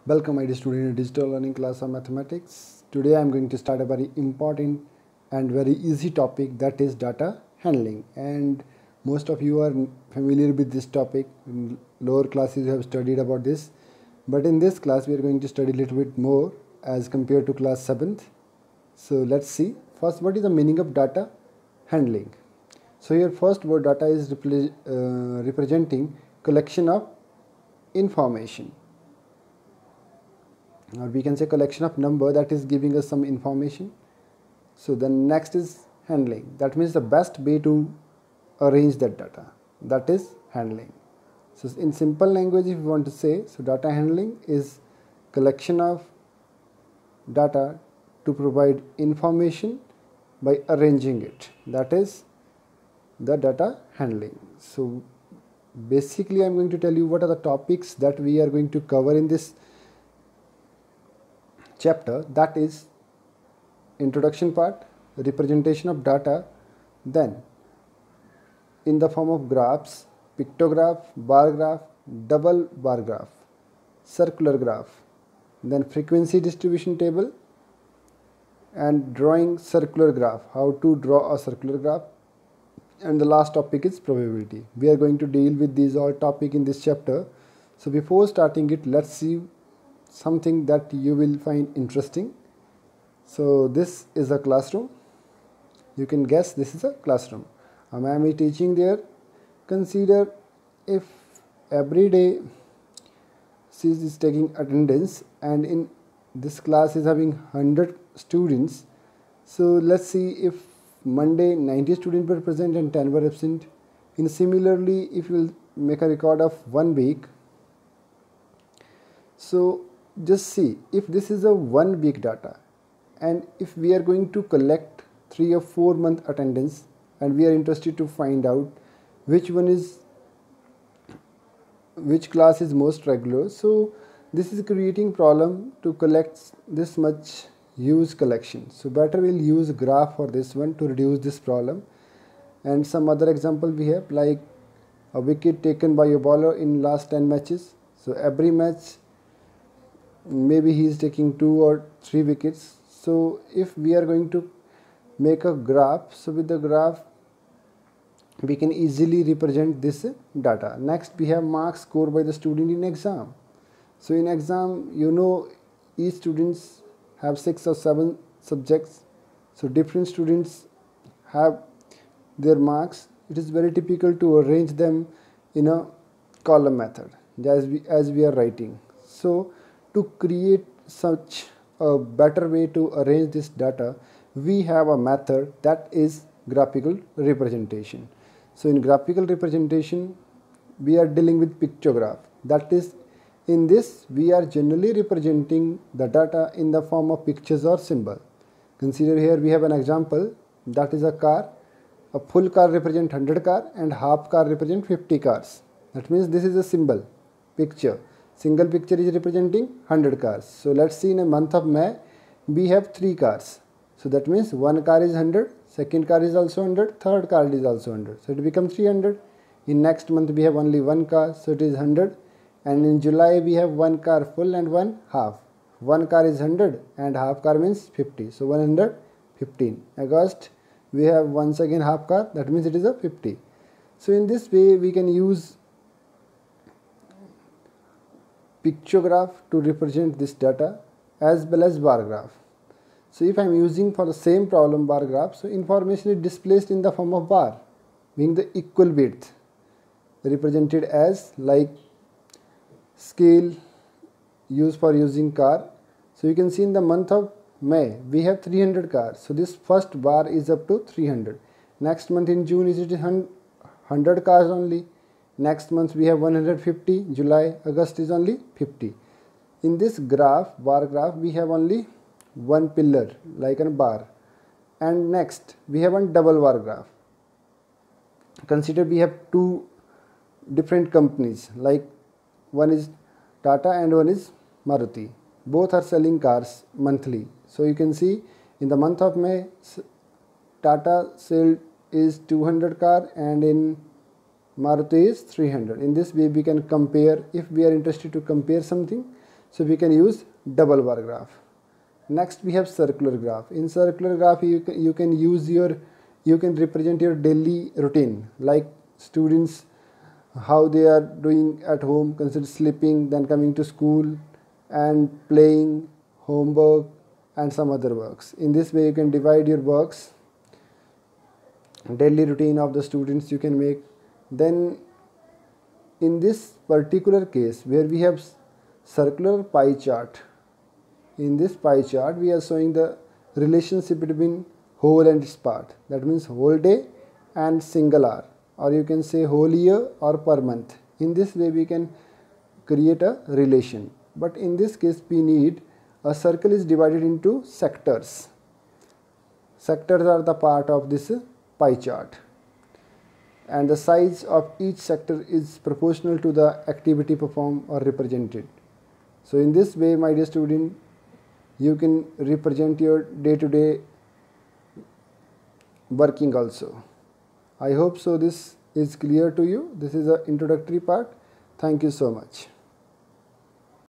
Welcome my dear student in digital learning class of mathematics. Today I am going to start a very important and very easy topic, that is data handling, and most of you are familiar with this topic. In lower classes you have studied about this, but in this class we are going to study a little bit more as compared to class 7th. So let's see. First, what is the meaning of data handling? So here first word data is representing collection of information, or we can say collection of number that is giving us some information. So the next is handling, that means the best way to arrange that data, that is handling. So in simple language, if you want to say, so data handling is collection of data to provide information by arranging it, that is the data handling. So basically I am going to tell you what are the topics that we are going to cover in this chapter, that is introduction part, representation of data, then in the form of graphs, pictograph, bar graph, double bar graph, circular graph, then frequency distribution table, and drawing circular graph, how to draw a circular graph, and the last topic is probability. We are going to deal with these all topic in this chapter. So before starting it, let's see something that you will find interesting. So this is a classroom. You can guess this is a classroom. A ma'am is teaching there. Consider if every day she is taking attendance and in this class is having 100 students. So let's see, if Monday 90 students were present and 10 were absent. And similarly, if you will make a record of 1 week, so just see if this is a 1 week data, and if we are going to collect 3 or 4 month attendance and we are interested to find out which class is most regular, so this is creating problem to collect this much huge collection. So better we'll use graph for this one to reduce this problem. And some other example we have, like a wicket taken by a bowler in last 10 matches. So every match maybe he is taking 2 or 3 wickets. So if we are going to make a graph, so with the graph we can easily represent this data. Next we have marks scored by the student in exam. So in exam, you know, each students have 6 or 7 subjects, so different students have their marks. It is very typical to arrange them in a column method as we are writing. So to create such a better way to arrange this data, we have a method, that is graphical representation. So in graphical representation we are dealing with pictograph, that is, in this we are generally representing the data in the form of pictures or symbol. Consider here we have an example, that is a car. A full car represent 100 car and half car represent 50 cars. That means this is a symbol, picture. Single picture is representing 100 cars. So let's see, in a month of May we have 3 cars. So that means one car is 100, second car is also 100, third car is also 100. So it becomes 300. In next month we have only 1 car, so it is 100. And in July we have 1 car full and 1 half. 1 car is 100 and half car means 50. So 115. August we have once again half car, that means it is a 50. So in this way we can use pictograph to represent this data as well as bar graph. So if I am using for the same problem bar graph, so information is displaced in the form of bar, being the equal width, represented as like scale used for using car. So you can see in the month of May we have 300 cars, so this first bar is up to 300. Next month in June is it 100 cars only. Next month we have 150, July, August is only 50. In this graph, bar graph, we have only one pillar like a bar, and next we have one double bar graph. Consider we have 2 different companies, like one is Tata and one is Maruti. Both are selling cars monthly. So you can see in the month of May Tata sale is 200 car and in Maruti is 300. In this way we can compare, if we are interested to compare something, So we can use double bar graph. Next we have circular graph. In circular graph you can use your, you can represent your daily routine, like students how they are doing at home, consider sleeping, then coming to school and playing, homework and some other works. In this way you can divide your works, daily routine of the students you can make. Then in this particular case where we have circular pie chart, in this pie chart we are showing the relationship between whole and its part, that means whole day and single hour, or you can say whole year or per month. In this way we can create a relation, but in this case we need a circle is divided into sectors. Sectors are the part of this pie chart, and the size of each sector is proportional to the activity performed or represented. So in this way, my dear student, you can represent your day-to-day working also. I hope so this is clear to you. This is an introductory part. Thank you so much.